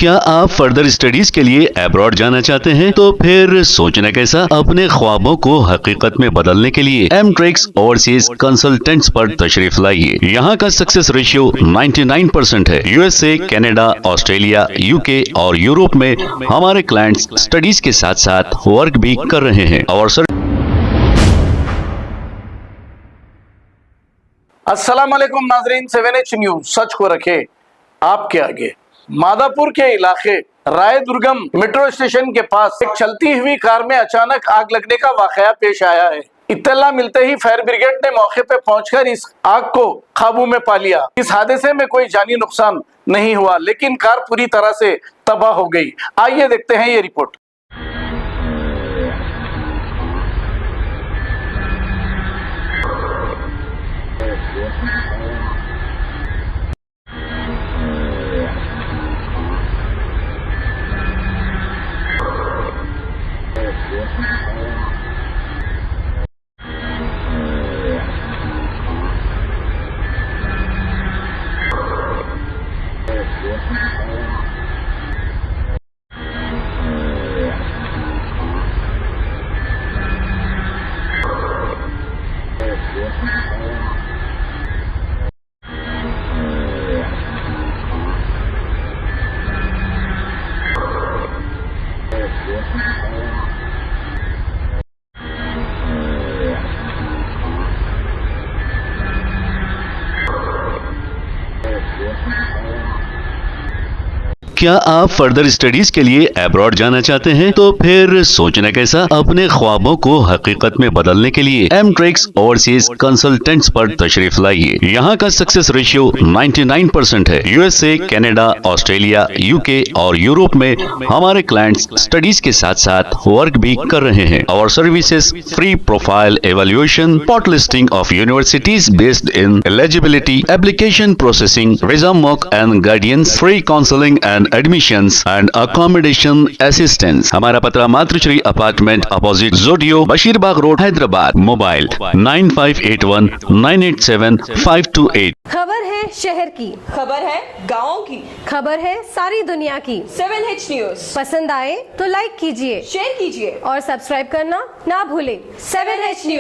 क्या आप further studies के लिए अब्रॉड जाना चाहते हैं? तो फिर सोचना कैसा, अपने ख्वाबों को हकीकत में बदलने के लिए एमट्रिक्स ओवरसीज कंसल्टेंट्स पर तशरीफ लाइए। यहाँ का सक्सेस रेशियो 99% है। यूएसए, कनाडा, ऑस्ट्रेलिया, यूके और यूरोप में हमारे क्लाइंट्स स्टडीज के साथ साथ वर्क भी कर रहे हैं और अस्सलाम वालेकुम नाजरीन, 7H न्यूज सच को रखे आपके आगे। मादापुर के इलाके राय दुर्गम मेट्रो स्टेशन के पास एक चलती हुई कार में अचानक आग लगने का वाकया पेश आया है। इत्तला मिलते ही फायर ब्रिगेड ने मौके पर पहुंचकर इस आग को काबू में पा लिया। इस हादसे में कोई जानी नुकसान नहीं हुआ, लेकिन कार पूरी तरह से तबाह हो गई। आइए देखते हैं ये रिपोर्ट। क्या आप फर्दर स्टडीज के लिए अब्रॉड जाना चाहते हैं? तो फिर सोचना कैसा, अपने ख्वाबों को हकीकत में बदलने के लिए एमट्रिक्स ओवरसीज कंसल्टेंट्स पर तशरीफ लाइए। यहाँ का सक्सेस रेशियो 99% है। यूएसए, कनाडा, ऑस्ट्रेलिया, यूके और यूरोप में हमारे क्लाइंट्स स्टडीज के साथ साथ वर्क भी कर रहे हैं और services free profile evaluation, spot listing of universities based in eligibility, application processing, visa mock and guidance, free counselling and admissions and accommodation assistance. हमारा पता मातृश्री अपार्टमेंट अपोजिट जोडियो, बशीरबाग रोड, हैदराबाद। मोबाइल 9581987528। खबर है शहर की, खबर है गाँव की, खबर है सारी दुनिया की। 7H न्यूज पसंद आए तो लाइक कीजिए, शेयर कीजिए और सब्सक्राइब करना ना भूलें। 7H news.